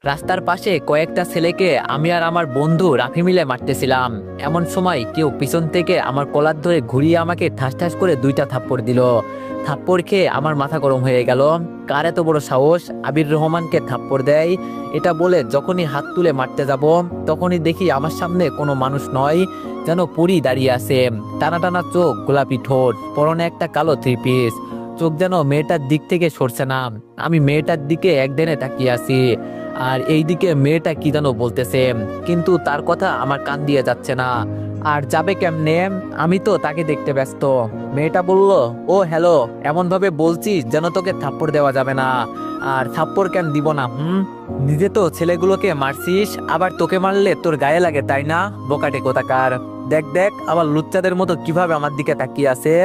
রাস্তার পাশে কয়েকটা ছেলেকে আমি আর আমার বন্ধু রাফি মিলে মারতেছিলাম। এমন সময় কেউ পিছন থেকে আমার কলার ধরে ঘুরিয়ে আমাকে ঠাস ঠাস করে দুইটা থাপ্পড় দিল। থাপ্পড় খেয়ে আমার মাথা গরম হয়ে গেল। কার এত বড় সাহস আবির রহমানকে থাপ্পড় দেয়? এটা বলে যখনই হাত তুলে মারতে যাব তখনই দেখি আমার সামনে কোনো মানুষ নয়, যেন পরী দাঁড়িয়ে আছে। টানা টানা চোখ, গোলাপি ঠোঁট, পরনে একটা কালো থ্রি পিস। চোখ যেন মেয়েটার দিক থেকে সরছে না। আমি মেয়েটার দিকে একদিনে তাকিয়ে আছি, আর এইদিকে মেয়েটা কি যেন বলতেছে, কিন্তু তার কথা আমার কান দিয়ে যাচ্ছে না। আর যাবে কেমনে? আমি তো তাকে দেখতে ব্যস্ত। মেয়েটা বলল, ও হ্যালো, এমন ভাবে বলছিস যেন তোকে থাপ্পড় দেওয়া যাবে না। আর থাপ্পড় কেন দিব না? নিজে তো ছেলেগুলোকে মারছিস, আবার তোকে মারলে তোর গায়ে লাগে তাই না? বোকাটে কোথাকার। দেখ দেখ আবার লুচ্চাদের মতো কিভাবে আমার দিকে তাকিয়ে আছে।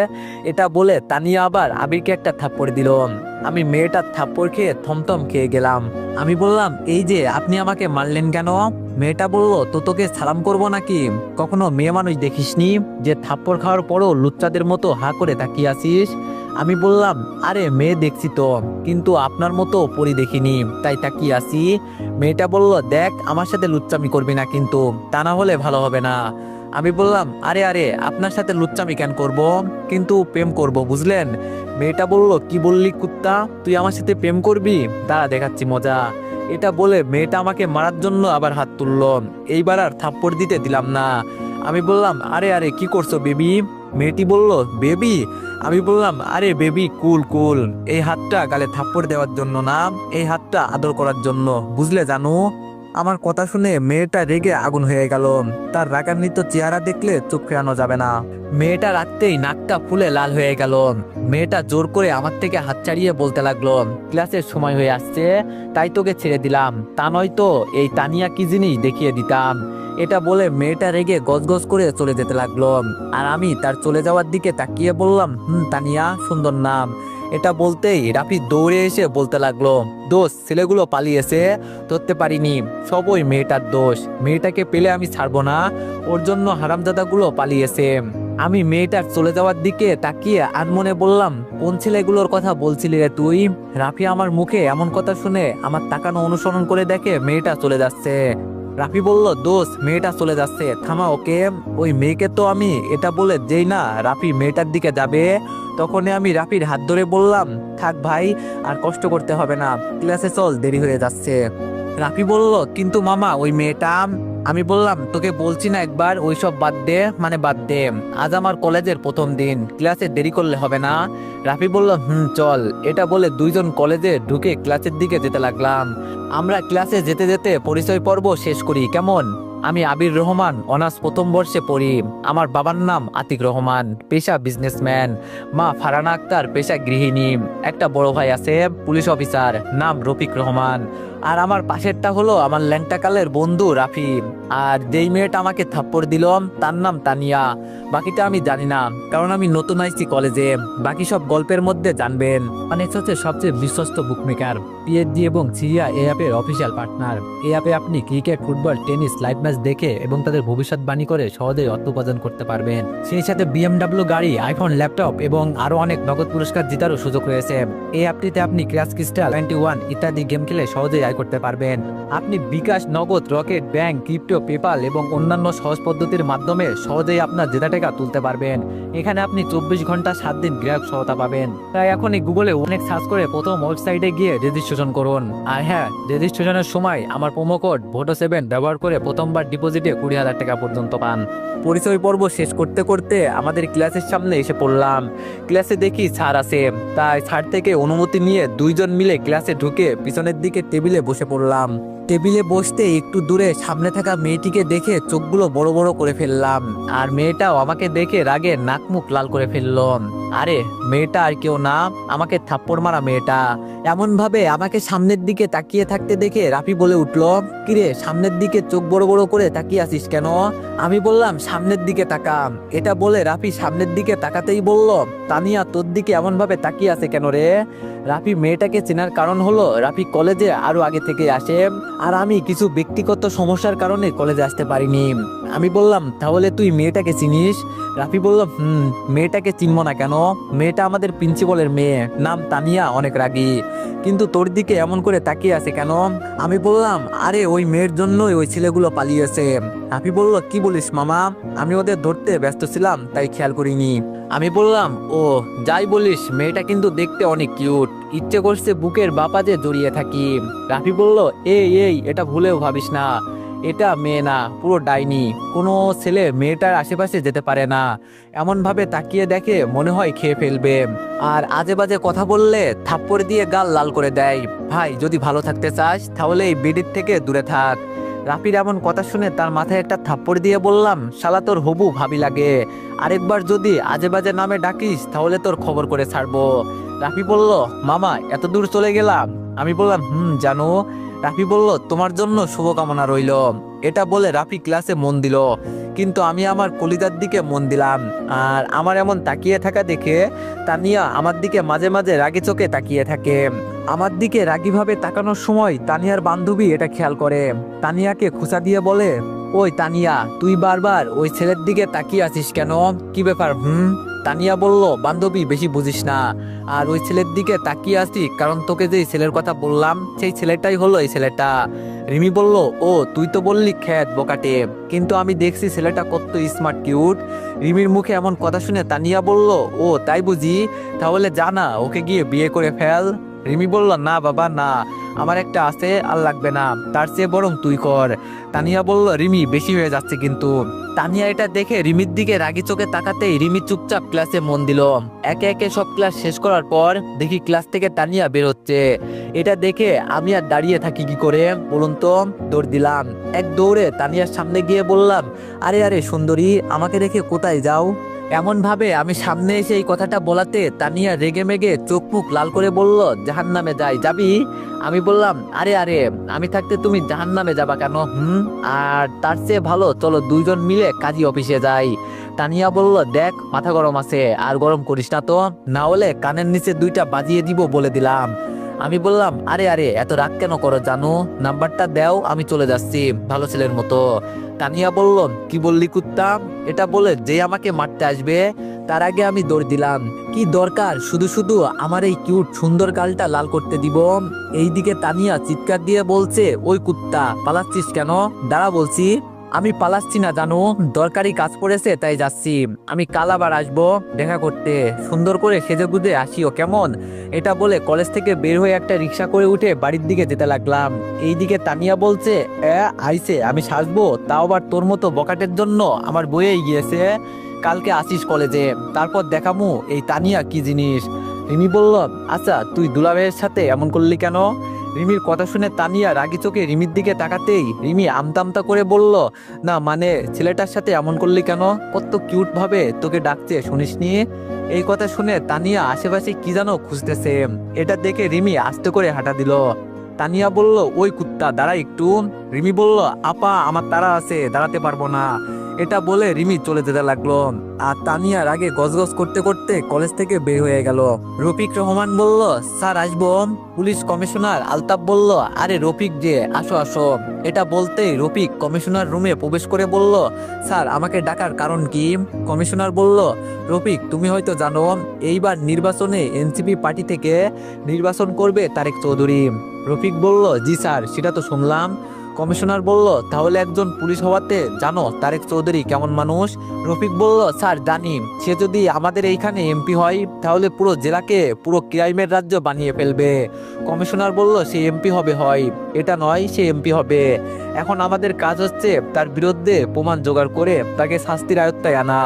এটা বলে তানিয়া আবার আবিরকে একটা থাপ্পড় দিল। আমি মেয়েটার থাপ্পড় খেয়ে থমথম খেয়ে গেলাম। আমি বললাম, এই যে আপনি আমাকে মারলেন কেন? মেয়েটা বলল, তো তোকে সালাম করব নাকি? কখনো মেয়ে মানুষ দেখিসনি যে থাপ্পড় খাওয়ার পরও লুচ্চাদের মতো হা করে তাকিয়ে আছিস? আমি বললাম, আরে মেয়ে দেখছি তো, কিন্তু আপনার মতো পরি দেখিনি, তাই তাকিয়ে আছি। মেয়েটা বলল, দেখ আমার সাথে লুচ্চামি করবি না কিন্তু, তা না হলে ভালো হবে না। আমি বললাম, আরে আরে আপনার সাথে লুচ্চামি কেন করব, কিন্তু প্রেম করব, বুঝলেন? মেয়েটা বলল, কি বললি কুত্তা, তুই আমার সাথে প্রেম করবি? দাঁড়া দেখাচ্ছি মজা। এটা বলে মেয়েটা আমাকে মারার জন্য আবার হাত তুললো। এইবার আর থাপ্পড় দিতে দিলাম না। আমি বললাম, আরে আরে কি করছো বেবি? মেয়েটি বলল, বেবি? আমি বললাম, আরে বেবি কুল কুল, এই হাতটা গালে থাপ্পড় দেওয়ার জন্য না, এই হাতটা আদর করার জন্য, বুঝলে জানো? আমার কথা শুনে মেয়েটা রেগে আগুন হয়ে গেল। তার রাগান্বিত চেহারা দেখলে চোখ ফেরানো যাবে না। মেয়েটা রাখতেই নাকটা ফুলে লাল হয়ে গেল। মেয়েটা জোর করে আমার থেকে হাত ছাড়িয়ে বলতে লাগলো, ক্লাসের সময় হয়ে আসছে, তাই তোকে ছেড়ে দিলাম, তা নয় তো এই তানিয়া কি জিনিস দেখিয়ে দিতাম। এটা বলে মেয়েটা রেগে গজগজ করে চলে যেতে লাগলো। আর আমি তার চলে যাওয়ার দিকে তাকিয়ে বললাম, তানিয়া সুন্দর নাম। এটা বলতেই রাফি দৌড়ে এসে বলতে লাগলো, দোষ, ছেলেগুলো পালিয়েছে, ধরতে পারিনি, সব ওই মেয়েটার দোষ। মেয়েটাকে পেলে আমি ছাড়বো না, ওর জন্য হারামজাদাগুলো পালিয়েছে। আমি মেয়েটার চলে যাওয়ার দিকে তাকিয়ে আনমনে বললাম, কোন ছেলেগুলোর কথা বলছিলি রে তুই? রাফি আমার মুখে এমন কথা শুনে আমার তাকানো অনুসরণ করে দেখে মেয়েটা চলে যাচ্ছে। রাফি বলল, দোষ, মেয়েটা চলে যাচ্ছে, থামা ওকে, ওই মেয়েকে তো আমি। এটা বলে যেই না রাফি মেয়েটার দিকে যাবে, তখনই আমি রাফির হাত ধরে বললাম, থাক ভাই, আর কষ্ট করতে হবে না, ক্লাসে চল, দেরি হয়ে যাচ্ছে। রাফি বলল, কিন্তু মামা ওই মেয়েটা। আমি বললাম, তোকে বলছি না একবার, ওইসব বাদ দে, মানে বাদ দে, আজ আমার কলেজের প্রথম দিন, ক্লাসে দেরি করলে হবে না। রাফি বলল, চল। এটা বলে দুইজন কলেজে ঢুকে ক্লাসের দিকে যেতে লাগলাম। আমরা ক্লাসে যেতে যেতে পরিচয় পর্ব শেষ করি, কেমন? আমি আবির রহমান, অনার্স প্রথম বর্ষে পড়ি। আমার বাবার নাম আতিক রহমান, পেশা বিজনেসম্যান। মা ফারহানা আক্তার, পেশা গৃহিণী। একটা বড় ভাই আছে, পুলিশ অফিসার, নাম রফিক রহমান। আর আমার পাশেরটা হলো আমার ল্যাংটাকালের বন্ধু রাফি। আর যেই মেয়েটা আমাকে থাপ্পড় দিল তার নাম তানিয়া। বাকিটা আমি জানি না, কারণ আমি নতুন আইছি কলেজে। বাকি সব গল্পের মধ্যে জানবেন। অনেক হচ্ছে সবচেয়ে বিশ্বস্ত বুকমেকার, পিএইচডি এবং সিরিয়া এই অ্যাপের অফিসিয়াল পার্টনার। এই অ্যাপে আপনি cricket, football, tennis live match দেখে এবং তাদের ভবিষ্যৎবাণী করে সহজেই অর্থ উপার্জন করতে পারবেন। সেই সাথে বিএমডব্লিউ গাড়ি, আইফোন, ল্যাপটপ এবং আরো অনেক নগদ পুরস্কার জেতারও সুযোগ রয়েছে। এই অ্যাপটিতে আপনি ক্র্যাশ ক্রিস্টাল 21 ইত্যাদি গেম খেলে সহজেই আয় করতে পারবেন। আপনি বিকাশ, নগদ, রকেট, ব্যাংক, ক্রিপ্টো, পেপাল এবং অন্যান্য সহজ পদ্ধতির মাধ্যমে সহজেই আপনার জেতা টাকা তুলতে পারবেন। এখানে আপনি 24 ঘন্টা 7 দিন গ্রাহক সহায়তা পাবেন। তাই এখনই গুগলে অনেক সার্চ করে প্রথম ওয়েবসাইটে গিয়ে রেজিস্ট্রেশন করুন। আর হ্যাঁ, রেজিস্ট্রেশনের সময় আমার প্রোমো কোড VOTO7 ব্যবহার করে প্রথমবার ডিপোজিটে 20,000 টাকা পর্যন্ত পান। পরিচয় পর্ব শেষ করতে করতে আমাদের ক্লাসের সামনে এসে পড়লাম। ক্লাসে দেখি স্যার আছে, তাই স্যার থেকে অনুমতি নিয়ে দুইজন মিলে ক্লাসে ঢুকে পিছনের দিকে টেবিলে বসে পড়লাম। টেবিলে বসতে একটু দূরে সামনে থাকা মেয়েটিকে দেখে চোখগুলো বড় বড় করে ফেললাম। আর মেয়েটাও আমাকে দেখে রাগে নাক মুখ লাল করে ফেলল। আরে মেয়েটা আর কেউ না, আমাকে থাপ্পড় মারা মেয়েটা। এমন ভাবে আমাকে সামনের দিকে তাকিয়ে থাকতে দেখে রাফি বলে উঠল, কিরে সামনের দিকে চোখ বড় বড় করে তাকিয়ে আছিস কেন? আমি বললাম, সামনের দিকে তাকা। এটা বলে রাফি সামনের দিকে তাকাতেই বলল, তানিয়া তোর দিকে এমন ভাবে তাকিয়ে আছে কেন রে? রাফি মেয়েটাকে চেনার কারণ হলো রাফি কলেজে আরো আগে থেকে আসে, আর আমি কিছু ব্যক্তিগত সমস্যার কারণে কলেজে আসতে পারিনি। আমি বললাম, তাহলে তুই মেয়েটাকে চিনিস? রাফি বলল, মেয়েটাকে চিনব না কেন? মেয়েটা আমাদের প্রিন্সিপালের মেয়ে, নাম তানিয়া, অনেক রাগী, কিন্তু তোর দিকে এমন করে তাকিয়ে আছে কেন? আমি বললাম, আরে ওই মেয়ের জন্যই ওই ছেলেগুলো পালিয়েছে। রাফি বলল, কি বলিস মামা? আমি ওদের ধরতে ব্যস্ত ছিলাম তাই খেয়াল করিনি। আমি বললাম, ও যাই বলিস, মেয়েটা কিন্তু দেখতে অনেক কিউট, ইচ্ছে করছে বুকের বাপাজে জড়িয়ে থাকি। রাফি বলল, এই এটা ভুলেও ভাবিস না, এটা মেয়ে না, পুরো ডাইনি। কোনো ছেলে মেয়েটার আশেপাশে যেতে পারে না, এমন ভাবে তাকিয়ে দেখে মনে হয় খেয়ে ফেলবে, আর আজে বাজে কথা বললে থাপ্পড় দিয়ে গাল লাল করে দেয়। ভাই, যদি ভালো থাকতে চাস তাহলে এই বেডির থেকে দূরে থাক। রাফির এমন কথা শুনে তার মাথায় একটা থাপ্পড় দিয়ে বললাম, শালা তোর হবু ভাবি লাগে, আরেকবার যদি আজে বাজে নামে ডাকিস তাহলে তোর খবর করে ছাড়বো। রাফি বলল, মামা এত দূর চলে গেলাম? আমি বললাম, জানো। রাফি বলল, তোমার জন্য শুভকামনা রইল। এটা বলে রাফি ক্লাসে মন দিল, কিন্তু আমি আমার কলিজার দিকে মন দিলাম। আর আমার এমন তাকিয়ে থাকা দেখে তানিয়া আমার দিকে মাঝে মাঝে রাগি চোখে তাকিয়ে থাকে। আমার দিকে রাগিভাবে তাকানোর সময় তানিয়ার বান্ধবী এটা খেয়াল করে। তানিয়াকে খোঁচা দিয়ে বলে, ওই তানিয়া, তুই বারবার ওই ছেলের দিকে তাকিয়ে আছিস কেন? কি ব্যাপার? তানিয়া বলল, বান্ধবী বেশি বুঝিস না, আর ওই ছেলের দিকে তাকিয়ে আছি কারণ তোকে যেই ছেলের কথা বললাম সেই ছেলেটাই হলো এই ছেলেটা। রিমি বলল, ও তুই তো বললি খ্যাত বকাটে, কিন্তু আমি দেখছি ছেলেটা কত স্মার্ট কিউট। রিমির মুখে এমন কথা শুনে তানিয়া বলল, ও তাই বুঝি, তাহলে জানা ওকে গিয়ে বিয়ে করে ফেল। রিমি বলল, না বাবা না, আমার একটা আছে, আর লাগবে না, তার চেয়ে বরং তুই কর। তানিয়া বলল, রিমি বেশি হয়ে যাচ্ছে কিন্তু। তানিয়া এটা দেখে রিমির দিকে রাগি চোখে তাকাতেই রিমি চুপচাপ ক্লাসে মন দিল। একে একে সব ক্লাস শেষ করার পর দেখি ক্লাস থেকে তানিয়া বের হচ্ছে। এটা দেখে আমি আর দাঁড়িয়ে থাকি কি করে বলুন তো? দৌড় দিলাম। এক দৌড়ে তানিয়ার সামনে গিয়ে বললাম, আরে আরে সুন্দরী, আমাকে রেখে কোথায় যাও? এমন ভাবে আমি সামনে এসে এই কথাটা বলাতে তানিয়া রেগে মেগে চোখ মুখ লাল করে বলল, জাহান্নামে যাই, যাবি? আমি বললাম, আরে আরে, আমি থাকতে তুমি জাহান্নামে যাবা কেন? আর তার চেয়ে ভালো চলো দুইজন মিলে কাজী অফিসে যাই। তানিয়া বলল, দেখ মাথা গরম আছে, আর গরম করিস না তো, না হলে কানের নিচে দুইটা বাজিয়ে দিব বলে দিলাম। আমি বললাম, আরে আরে, এত রাগ কেন করো জানো? নাম্বারটা দাও, আমি চলে যাচ্ছি ভালো ছেলের মতো। তানিয়া বলল, কি বললি কুত্তা? এটা বলে যে আমাকে মারতে আসবে তার আগে আমি দৌড় দিলাম। কি দরকার শুধু শুধু আমার এই কিউট সুন্দর গালটা লাল করতে দিব? এইদিকে তানিয়া চিৎকার দিয়ে বলছে, ওই কুত্তা, পালাচ্ছিস কেন? দাঁড়া বলছি। আমি পালাচ্ছি না জানো, দরকারি কাজ পড়েছে তাই যাচ্ছি। আমি কাল আবার আসবো দেখা করতে, সুন্দর করে সেজে গুজে আসিও কেমন? এটা বলে কলেজ থেকে বের হয়ে একটা রিক্সা করে উঠে বাড়ির দিকে যেতে লাগলাম। এইদিকে তানিয়া বলছে, আইসে আমি সাজবো, তাও আবার তোর মতো বকাটের জন্য আমার বইয়েই গিয়েছে। কালকে আসিস কলেজে, তারপর দেখামু এই তানিয়া কি জিনিস। রিমি বলল, আচ্ছা তুই দুলাভাইয়ের সাথে এমন করলি কেন? রিমির কথা শুনে তানিয়া রাগি চোখে রিমির দিকে তাকাতেই রিমি আমতা করে বলল, না মানে ছেলেটার সাথে এমন করলি কেন? কত কিউট ভাবে তোকে ডাকছে শুনিসনি? এই কথা শুনে তানিয়া আশেপাশে কি যেন খুঁজতেছে। এটা দেখে রিমি আস্তে করে হাঁটা দিল। তানিয়া বলল, ওই কুত্তা দাঁড়া একটু। রিমি বলল, আপা আমার তাড়া আছে, দাঁড়াতে পারবো না। এটা বলে রিমি চলে যেতে লাগলো। আর তানিয়ার আগে গজগজ করতে করতে কলেজ থেকে বের হয়ে গেল। রফিক রহমান বলল, স্যার আসবো? পুলিশ কমিশনার আলতাফ বলল, আরে রফিক যে, আসো আসো। এটা বলতেই রফিক কমিশনার রুমে প্রবেশ করে বলল, স্যার আমাকে ডাকার কারণ কি? কমিশনার বলল, রফিক তুমি হয়তো জানো এইবার নির্বাচনে এনসিপি পার্টি থেকে নির্বাচন করবে তারেক চৌধুরী। রফিক বলল, জি স্যার, সেটা তো শুনলাম। কমিশনার বলল, তাহলে একজন পুলিশ হওয়াতে জানো তারেক চৌধুরী কেমন মানুষ? রফিক বলল, স্যার জানি, সে যদি আমাদের এইখানে এমপি হয় তাহলে পুরো জেলাকে পুরো ক্রাইমের রাজ্য বানিয়ে ফেলবে। কমিশনার বলল, সে এমপি হবে হয়, এটা নয় সে এমপি হবে। এখন আমাদের কাজ হচ্ছে তার বিরুদ্ধে প্রমাণ জোগাড় করে তাকে শাস্তির আয়ত্তায় আনা।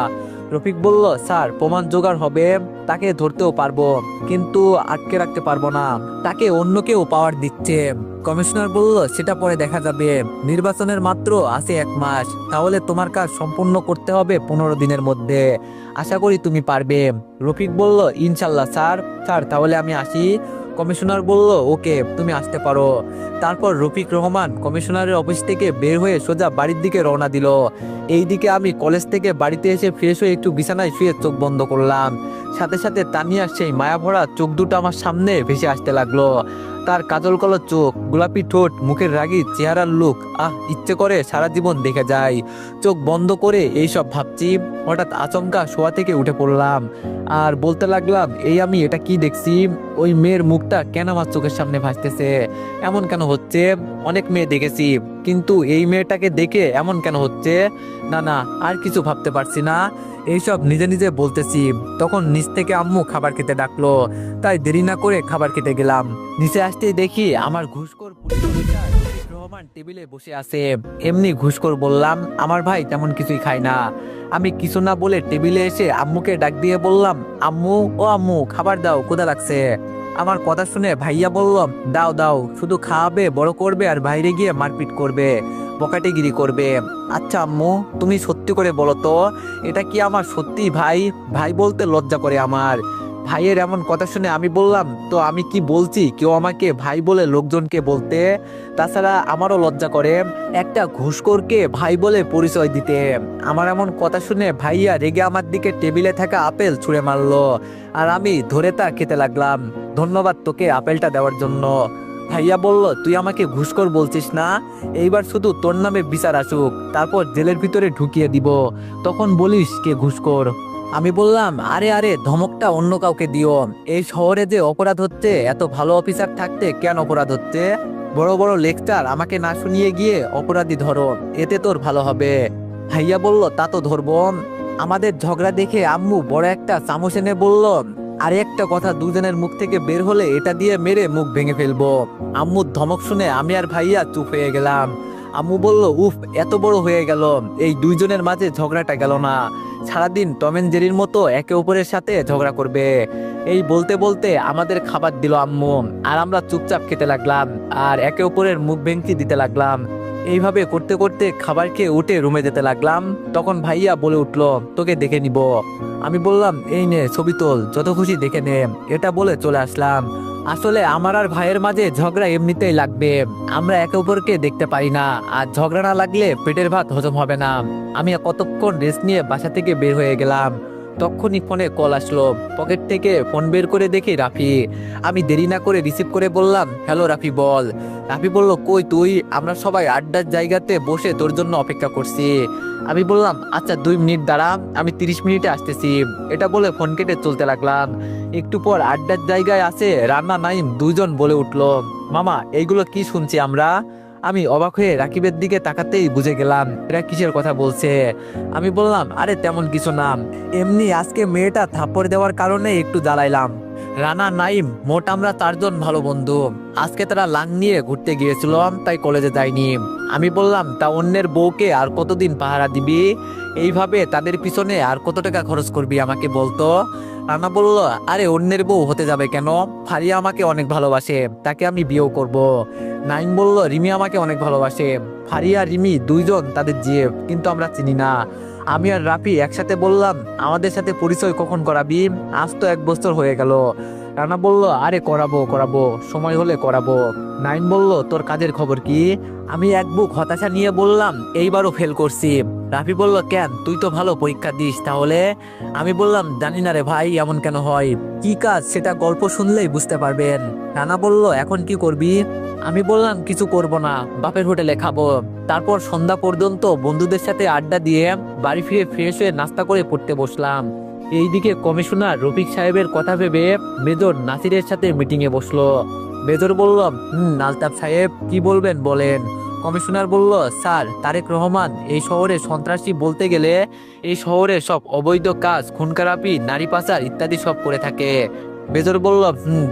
রফিক বলল, স্যার প্রমাণ জোগাড় হবে, তাকে ধরতেও পারবো, কিন্তু আটকে রাখতে পারবো না, তাকে অন্য কেউ পাওয়ার দিচ্ছে। কমিশনার বলল, সেটা পরে দেখা যাবে, নির্বাচনের মাত্র আছে 1 মাস, তাহলে তোমার কাজ সম্পূর্ণ করতে হবে 15 দিনের মধ্যে, আশা করি তুমি পারবে। রফিক বলল, ইনশাল্লাহ স্যার। স্যার তাহলে আমি আসি। কমিশনার বলল, ওকে তুমি আসতে পারো। তারপর রফিক রহমান কমিশনারের অফিস থেকে বের হয়ে সোজা বাড়ির দিকে রওনা দিল। এইদিকে আমি কলেজ থেকে বাড়িতে এসে ফ্রেশ হয়ে একটু বিছানায় শুয়ে চোখ বন্ধ করলাম। সাথে সাথে তানিয়ার সেই মায়াভরা চোখ দুটো আমার সামনে ভেসে আসতে লাগলো। তার কাজল কলো চোখ, গোলাপি ঠোঁট, মুখের রাগী চেহারার লুক, ইচ্ছে করে সারা জীবন দেখে যায়। চোখ বন্ধ করে এইসব ভাবছি, হঠাৎ আচমকা শোয়া থেকে উঠে পড়লাম আর বলতে লাগলাম, এই আমি এটা কি দেখছি? ওই মেয়ের মুখটা কেন আমার চোখের সামনে ভাসতেছে? এমন কেন হচ্ছে? অনেক মেয়ে দেখেছি, কিন্তু এই মেয়েটাকে দেখে এমন কেন হচ্ছে? না না, আর কিছু ভাবতে পারছি না, এইসব নিজে নিজে বলতেছি। তখন নিচ থেকে আম্মু খাবার খেতে ডাকলো, তাই দেরি না করে খাবার খেতে গেলাম। নিচে আসতেই দেখি আমার ঘুষখোর পুলিশ রহমান টেবিলে বসে আছে। এমনি ঘুষখোর বললাম, আমার ভাই তেমন কিছুই খায় না। আমি কিছু না বলে টেবিলে এসে আম্মুকে ডাক দিয়ে বললাম, আম্মু, ও আম্মু, খাবার দাও, ক্ষুধা লাগছে। আমার কথা শুনে ভাইয়া বলল, দাও দাও, শুধু খাওয়াবে, বড় করবে আর বাইরে গিয়ে মারপিট করবে, বকাটেগিরি করবে। আচ্ছা আম্মু, তুমি সত্যি করে বলো তো, এটা কি আমার সত্যি ভাই? ভাই বলতে লজ্জা করে আমার। ভাইয়ের এমন কথা শুনে আমি বললাম, তো আমি কি বলছি কেউ আমাকে ভাই বলে লোকজনকে বলতে? তাছাড়া আমারও লজ্জা করে একটা ঘুষখোরকে ভাই বলে পরিচয় দিতে। আমার এমন কথা শুনে ভাইয়া রেগে আমার দিকে টেবিলে থাকা আপেল ছুঁড়ে মারলো আর আমি ধরে তা খেতে লাগলাম। ধন্যবাদ তোকে আপেলটা দেওয়ার জন্য। ভাইয়া বলল, তুই আমাকে ঘুষখোর বলছিস না? এইবার শুধু তোর নামে বিচার আসুক, তারপর জেলের ভিতরে ঢুকিয়ে দিব, তখন বলিস কে ঘুষখোর। আমি বললাম, আরে আরে, ধমকটা অন্য কাউকে দিও। এই শহরে যে অপরাধ হচ্ছে, এত ভালো অফিসার থাকতে কেন অপরাধ হচ্ছে? বড় বড় লেকচার আমাকে না শুনিয়ে গিয়ে অপরাধী ধরো, এতে তোর ভালো হবে। ভাইয়া বলল, তা তো ধরবো। আমাদের ঝগড়া দেখে আম্মু বড় একটা চামচ এনে বলল, আরে একটা কথা দুজনের মুখ থেকে বের হলে এটা দিয়ে মেরে মুখ ভেঙে ফেলবো। আম্মুর ধমক শুনে আমি আর ভাইয়া চুপ হয়ে গেলাম। আম্মু বলল, উফ, এত বড় হয়ে গেল, এই দুইজনের মাঝে ঝগড়াটা গেল না, সারাদিন টম এন্ড জেরির মতো একে অপরের সাথে ঝগড়া করবে। এই বলতে বলতে আমাদের খাবার দিল আম্মু, আর আমরা চুপচাপ খেতে লাগলাম আর একে অপরের মুখ ভেঙচি দিতে লাগলাম। এইভাবে করতে করতে খাবার খেয়ে উঠে রুমে যেতে লাগলাম। তখন ভাইয়া বলে উঠলো, তোকে দেখে নিব। আমি বললাম, এই নে ছবি তোল, যত খুশি দেখে নে। এটা বলে চলে আসলাম। আসলে আমার আর ভাইয়ের মাঝে ঝগড়া এমনিতেই লাগবে, আমরা একে অপরকে দেখতে পারি না, আর ঝগড়া না লাগলে পেটের ভাত হজম হবে না। আমি কতক্ষণ রেস্ট নিয়ে বাসা থেকে বের হয়ে গেলাম। তখনই ফোনে কল আসলো, পকেট থেকে ফোন বের করে দেখি রাফি। আমি দেরি না করে রিসিভ করে বললাম, হ্যালো রাফি, বল। রাফি বলল, কই তুই? আমরা সবাই আড্ডার জায়গাতে বসে তোর জন্য অপেক্ষা করছি। আমি বললাম, আচ্ছা 2 মিনিট দাঁড়া, আমি 30 মিনিটে আসতেছি। এটা বলে ফোন কেটে চলতে লাগলাম। একটু পর আড্ডার জায়গায় আছে রান্না নাইম দুজন বলে উঠলো, মামা, এইগুলো কি শুনছি আমরা? আমি অবাক হয়ে রাকিবের দিকে তাকাতেই বুঝে গেলাম এরা কিসের কথা বলছে। আমি বললাম, আরে তেমন কিছু না, এমনি আজকে মেয়েটা থাপ্পড় দেওয়ার কারণে একটু জ্বালাইলাম। রানা নাইম মোট আমরা 4জন ভালো বন্ধু। আজকে তারা লাং নিয়ে ঘুরতে গিয়েছিলাম, তাই কলেজে যাইনি। আমি বললাম, তা অন্যের বউকে আর কতদিন পাহারা দিবি? এইভাবে তাদের পিছনে আর কত টাকা খরচ করবি আমাকে বলতো? রানা বলল, আরে অন্যের বউ হতে যাবে কেন? ফারিয়া আমাকে অনেক ভালোবাসে, তাকে আমি বিয়েও করব। নাইম বলল, রিমি আমাকে অনেক ভালোবাসে। ফারিয়া রিমি দুইজন তাদের জিএফ, কিন্তু আমরা চিনি না। আমি আর রাফি একসাথে বললাম, আমাদের সাথে পরিচয় কখন করাবি? আজ তো 1 বছর হয়ে গেল। রানা বলল, আরে করাবো করাবো, সময় হলে করাবো। নাইম বলল, তোর কাজের খবর কি? আমি এক বুক হতাশা নিয়ে বললাম, এইবারও ফেল করছি। রাফি বলল, কেন, তুই তো ভালো পরীক্ষা দিস তাহলে? আমি বললাম, জানি না রে ভাই, এমন কেন হয়? কি কাজ সেটা গল্প শুনলেই বুঝতে পারবেন। রানা বলল, এখন কি করবি? আমি বললাম, কিছু করব না, বাপের হোটেলে খাবো। তারপর সন্ধ্যা পর্যন্ত বন্ধুদের সাথে আড্ডা দিয়ে বাড়ি ফিরে ফ্রেশ হয়ে নাস্তা করে পড়তে বসলাম। এইদিকে কমিশনার রফিক সাহেবের কথা ভেবে মেজর নাসিরের সাথে মিটিংয়ে বসলো। মেজর বলল, আলতাফ সাহেব, কি বলবেন বলেন। কমিশনার বলল, স্যার, তারেক রহমান এই শহরে সন্ত্রাসী বলতে গেলে এই শহরে সব অবৈধ কাজ, খুন খারাপি, নারী পাচার ইত্যাদি সব করে থাকে। মেজর বলল,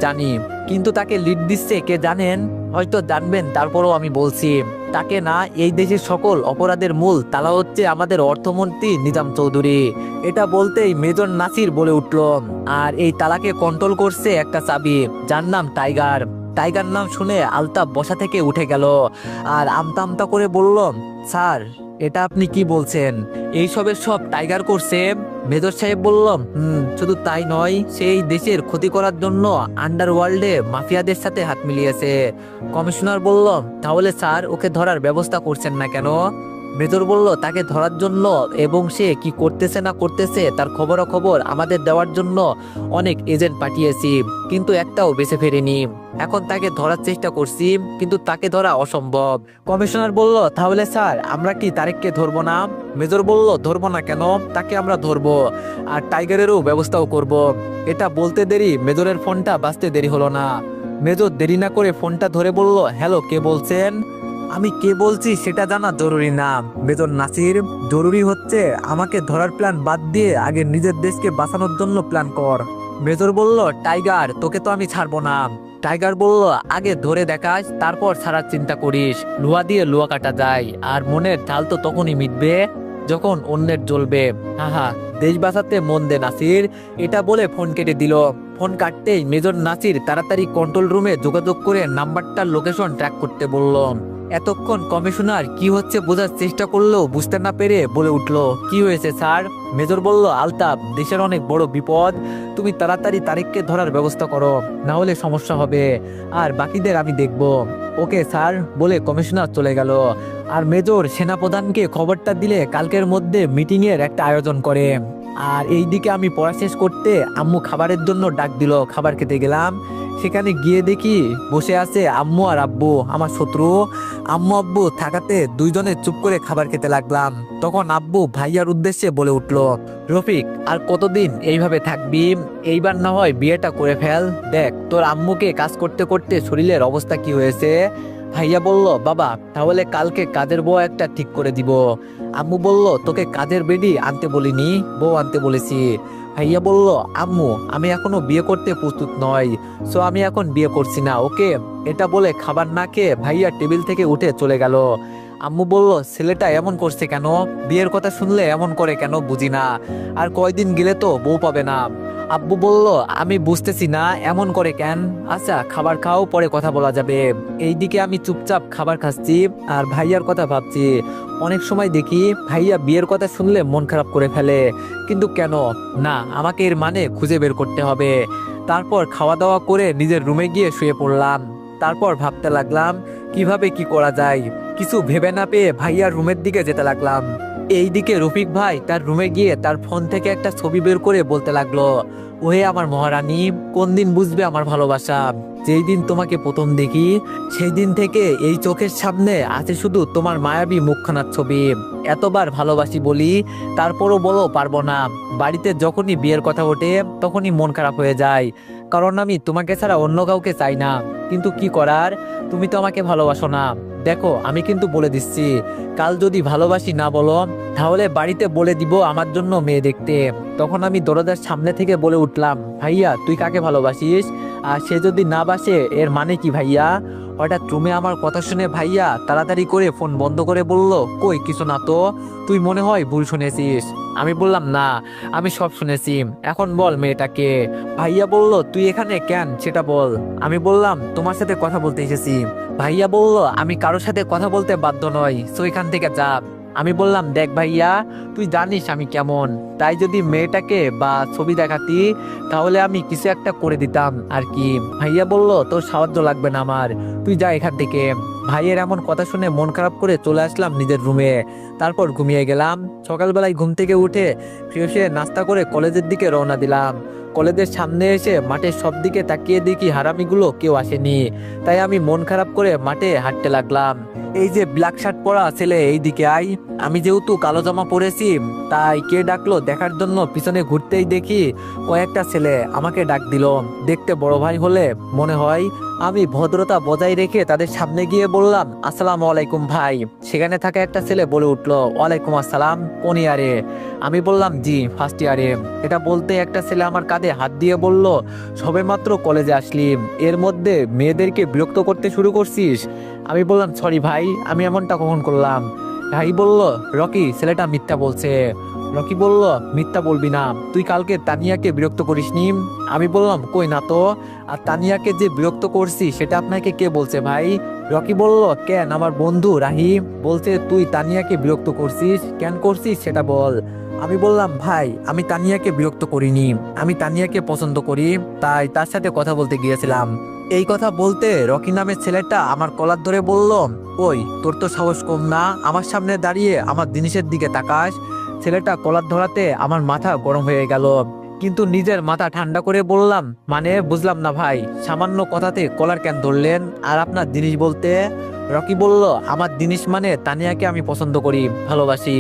জানি, কিন্তু তাকে লিড দিচ্ছে কে জানেন? হয়তো জানবেন, তারপরও আমি বলছি, তাকে না, এই দেশের সকল অপরাধের মূল তালা হচ্ছে আমাদের অর্থমন্ত্রী নিজাম চৌধুরী। এটা বলতেই মেজর নাসির বলে উঠল, আর এই তালাকে কন্ট্রোল করছে একটা চাবি, যার নাম টাইগার। টাইগার নাম শুনে আলতাফ বসা থেকে উঠে গেল আর আমতা আমতা করে বলল, স্যার, এটা আপনি কি বলছেন? এইসবের সব টাইগার করছে? মেজর সাহেব বলল, শুধু তাই নয়, সেই দেশের ক্ষতি করার জন্য আন্ডারওয়ার্ল্ডে মাফিয়াদের সাথে হাত মিলিয়েছে। কমিশনার বলল, তাহলে স্যার ওকে ধরার ব্যবস্থা করছেন না কেন? মেজর বলল তাকে ধরার জন্য এবং সে কি করতেছে না করতেছে তার খবরাখবর আমাদের দেওয়ার জন্য অনেক এজেন্ট পাঠিয়েছি, কিন্তু একটাও বেঁচে ফেরেনি। এখন তাকে ধরার চেষ্টা করছি, কিন্তু তাকে ধরা অসম্ভব। কমিশনার বলল, তাহলে স্যার আমরা কি তারেককে ধরবো না? মেজর বলল, ধরবো না কেন, তাকে আমরা ধরবো, আর টাইগারেরও ব্যবস্থাও করব। এটা বলতে দেরি মেজরের ফোনটা বাজতে দেরি হলো না। মেজর দেরি না করে ফোনটা ধরে বলল, হ্যালো, কে বলছেন? আমি কে বলছি সেটা জানা জরুরি না মেজর নাসির, জরুরি হচ্ছে আমাকে ধরার প্ল্যান বাদ দিয়ে আগে নিজের দেশকে বাঁচানোর জন্য প্ল্যান কর। মেজর বলল, টাইগার, তোকে তো আমি ছাড়বো না। টাইগার বলল, আগে ধরে দেখাস, তারপর ছাড়ার চিন্তা করিস। লোহা দিয়ে লোহা কাটা যায়, আর মনের ঢাল তো তখনই মিটবে যখন অন্যের জ্বলবে। হাহা, দেশ বাঁচাতে মন দে নাসির। এটা বলে ফোন কেটে দিল। ফোন কাটতেই মেজর নাসির তাড়াতাড়ি কন্ট্রোল রুমে যোগাযোগ করে নাম্বারটার লোকেশন ট্র্যাক করতে বলল। এতক্ষণ কমিশনার কি হচ্ছে বোঝার চেষ্টা করলেও বুঝতে না পেরে বলে উঠল, কি হয়েছে স্যার? মেজর বলল, আলতাফ, দেশের অনেক বড় বিপদ, তুমি তাড়াতাড়ি তারেককে ধরার ব্যবস্থা করো, না হলে সমস্যা হবে, আর বাকিদের আমি দেখব। ওকে স্যার বলে কমিশনার চলে গেল। আর মেজর সেনাপ্রধানকে খবরটা দিলে কালকের মধ্যে মিটিং এর একটা আয়োজন করে। আর এইদিকে আমি পড়া শেষ করতে আম্মু খাবারের জন্য ডাক দিল। খাবার খেতে গেলাম, সেখানে গিয়ে দেখি বসে আছে আম্মু আর আব্বু, আমার শত্রু। আম্মু আব্বু থাকাতে দুইজনে চুপ করে খাবার খেতে লাগলাম। তখন আব্বু ভাইয়ার উদ্দেশ্যে বলে উঠল, রফিক, আর কতদিন এইভাবে থাকবি? এইবার না হয় বিয়েটা করে ফেল। দেখ তোর আম্মুকে কাজ করতে করতে শরীরের অবস্থা কি হয়েছে। ভাইয়া বলল, বাবা, তাহলে কালকে কাজের বউ একটা ঠিক করে দিব। আম্মু বলল, তোকে কাজের বেডি আনতে বলিনি, বউ আনতে বলেছি। ভাইয়া বলল, আম্মু, আমি এখনো বিয়ে করতে প্রস্তুত নই, সো আমি এখন বিয়ে করছি না, ওকে। এটা বলে খাবার না খেয়ে ভাইয়া টেবিল থেকে উঠে চলে গেল। আম্মু বলল, ছেলেটা এমন করছে কেন? বিয়ের কথা শুনলে এমন করে কেন বুঝি না, আর কয়দিন গেলে তো বউ পাবে না। আব্বু বলল, আমি বুঝতেছি না এমন করে কেন। আচ্ছা খাবার খাও, পরে কথা বলা যাবে। এইদিকে আমি চুপচাপ খাবার খাচ্ছি আর ভাইয়ার কথা ভাবছি। অনেক সময় দেখি ভাইয়া বিয়ের কথা শুনলে মন খারাপ করে ফেলে, কিন্তু কেন? না, আমাকে এর মানে খুঁজে বের করতে হবে। তারপর খাওয়া দাওয়া করে নিজের রুমে গিয়ে শুয়ে পড়লাম। তারপর ভাবতে লাগলাম কিভাবে কি করা যায়। কিছু ভেবে না পেয়ে ভাইয়ার রুমের দিকে যেতে লাগলাম। এইদিকে রফিক ভাই তার রুমে গিয়ে তার ফোন থেকে একটা ছবি বের করে বলতে লাগলো, ওহে আমার মহারানী, কোন দিন বুঝবে আমার ভালোবাসা? যেই দিন তোমাকে প্রথম দেখি সেই দিন থেকে এই চোখের সামনে আছে শুধু তোমার মায়াবী মুখখানার ছবি। এতবার ভালোবাসি বলি, তারপরও বলো পারবো না। বাড়িতে যখনই বিয়ের কথা ওঠে তখনই মন খারাপ হয়ে যায়, কারণ আমি তোমাকে ছাড়া অন্য কাউকে চাই না। কিন্তু কি করার, তুমি তো আমাকে ভালোবাসো না। দেখো আমি কিন্তু বলে দিচ্ছি, কাল যদি ভালোবাসি না বলো, তাহলে বাড়িতে বলে দিব আমার জন্য মেয়ে দেখতে। তখন আমি দরজার সামনে থেকে বলে উঠলাম, ভাইয়া তুই কাকে ভালোবাসিস? আর সে যদি না বাসে এর মানে কি ভাইয়া? হঠাৎ রুমে আমার কথা শুনে ভাইয়া তাড়াতাড়ি করে ফোন বন্ধ করে বলল, কই কিছু না তো, তুই মনে হয় ভুল শুনেছিস। আমি বললাম, না, আমি সব শুনেছি, এখন বল মেয়েটাকে। ভাইয়া বলল, তুই এখানে কেন সেটা বল। আমি বললাম, তোমার সাথে কথা বলতে এসেছি। ভাইয়া বলল, আমি কারোর সাথে কথা বলতে বাধ্য নই, সো এখান থেকে যা। আমি বললাম, দেখ ভাইয়া, তুই জানিস আমি কেমন, তাই যদি মেয়েটাকে বা ছবি দেখাতি তাহলে আমি কিছু একটা করে দিতাম আর কি। ভাইয়া বলল, তোর সাহায্য লাগবে না আমার, তুই যা এখান থেকে। ভাইয়ের এমন কথা শুনে মন খারাপ করে চলে আসলাম নিজের রুমে। তারপর ঘুমিয়ে গেলাম। সকালবেলায় ঘুম থেকে উঠে ফ্রেশ হয়ে নাস্তা করে কলেজের দিকে রওনা দিলাম। কলেজের সামনে এসে মাঠের সব দিকে তাকিয়ে দেখি হারামিগুলো কেউ আসেনি, তাই আমি মন খারাপ করে মাঠে হাঁটতে লাগলাম। এই যে ব্ল্যাক শার্ট পরা ছেলে, এই দিকে আই। আমি যেহেতু কালো জামা পরেছি তাই কে ডাকলো দেখার জন্য পিছনে ঘুরতেই দেখি কয়েকটা ছেলে আমাকে ডাক দিল। দেখতে বড় ভাই হলে মনে হয়। আমি ভদ্রতা বজায় রেখে তাদের সামনে গিয়ে বললাম, আসসালামু আলাইকুম ভাই। সেখানে থাকা একটা ছেলে বলে উঠলো, ওয়ালাইকুম আসসালাম, কোন ইয়ারে? আমি বললাম, জি ফার্স্ট ইয়ারে। এটা বলতে একটা ছেলে আমার কাঁধে হাত দিয়ে বলল, সবেমাত্র কলেজে আসলি, এর মধ্যে মেয়েদেরকে বিরক্ত করতে শুরু করছিস? আমি বললাম, সরি ভাই, আমি এমনটা কখন করলাম? ভাই বলল, রকি, ছেলেটা মিথ্যা বলছে। রকি বলল, মিথ্যা বলবি না, তুই কালকে তানিয়াকে বিরক্ত করিসনি? আমি বললাম, কই না তো। আর তানিয়াকে যে বিরক্ত করছি সেটা আপনাকে কে বলছে ভাই? রকি বলল, কেন, আমার বন্ধু রাহি বলছে তুই তানিয়াকে বিরক্ত করছিস, কেন করছিস সেটা বল। আমি বললাম, ভাই আমি তানিয়াকে বিরক্ত করিনি, আমি তানিয়াকে পছন্দ করি, তাই তার সাথে কথা বলতে গিয়েছিলাম। এই কথা বলতে রকি নামের ছেলেটা আমার কলার ধরে বলল, ওই তোর তো সাহস কম না, আমার সামনে দাঁড়িয়ে আমার জিনিসের দিকে তাকাস। ছেলেটা কলার ধরাতে আমার মাথা গরম হয়ে গেল, কিন্তু নিজের মাথা ঠান্ডা করে বললাম, মানে বুঝলাম না ভাই, সামান্য কথাতে কলার কেন ধরলেন? আর আপনার জিনিস বলতে? রকি বলল, আমার জিনিস মানে তানিয়াকে আমি পছন্দ করি, ভালোবাসি।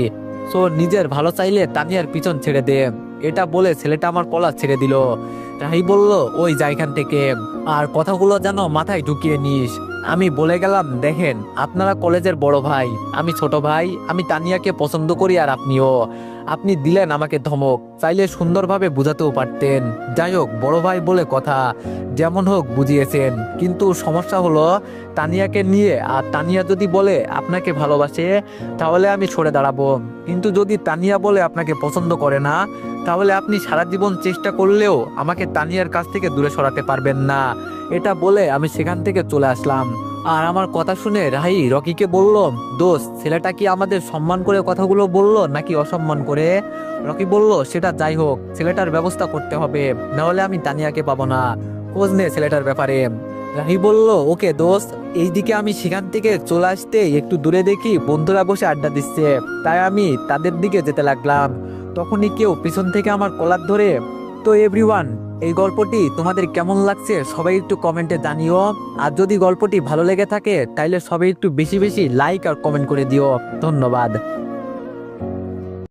সো নিজের ভালো চাইলে তানিয়ার পিছন ছেড়ে দে। এটা বলে ছেলেটা আমার কলার ছেড়ে দিল। রাহি বলল, ওই যা এখান থেকে, আর কথাগুলো যেন মাথায় ঢুকিয়ে নিস। আমি বলে গেলাম, দেখেন আপনারা কলেজের বড় ভাই, আমি ছোট ভাই, আমি তানিয়াকে পছন্দ করি আর আপনিও। আপনি দিলেন আমাকে ধমক, চাইলে সুন্দরভাবে বুঝাতেও পারতেন। যাই হোক, বড় ভাই বলে কথা, যেমন হোক বুঝিয়েছেন। কিন্তু সমস্যা হলো তানিয়াকে নিয়ে, আর তানিয়া যদি বলে আপনাকে ভালোবাসে তাহলে আমি সরে দাঁড়াবো, কিন্তু যদি তানিয়া বলে আপনাকে পছন্দ করে না তাহলে আপনি সারা জীবন চেষ্টা করলেও আমাকে তানিয়ার কাছ থেকে দূরে সরাতে পারবেন না। এটা বলে আমি সেখান থেকে চলে আসলাম। আর আমার কথা শুনে রাহি রকিকে বলল, দোস্ত ছেলেটা কি আমাদের সম্মান করে কথাগুলো বললো নাকি অসম্মান করে? রকি বলল, সেটা যাই হোক, ছেলেটার ব্যবস্থা করতে হবে, নাহলে আমি তানিয়াকে পাবো না। খোঁজ নে ছেলেটার ব্যাপারে। রাহি বলল, ওকে দোস্ত। এইদিকে আমি সেখান থেকে চলে আসতে একটু দূরে দেখি বন্ধুরা বসে আড্ডা দিচ্ছে, তাই আমি তাদের দিকে যেতে লাগলাম। তখনই কেউ পিছন থেকে আমার কলার ধরে। তো এভরিওয়ান, এই গল্পটি তোমাদের কেমন লাগছে সবাই একটু কমেন্টে জানিও। আর যদি গল্পটি ভালো লেগে থাকে তাইলে সবাই একটু বেশি বেশি লাইক আর কমেন্ট করে দিও। ধন্যবাদ।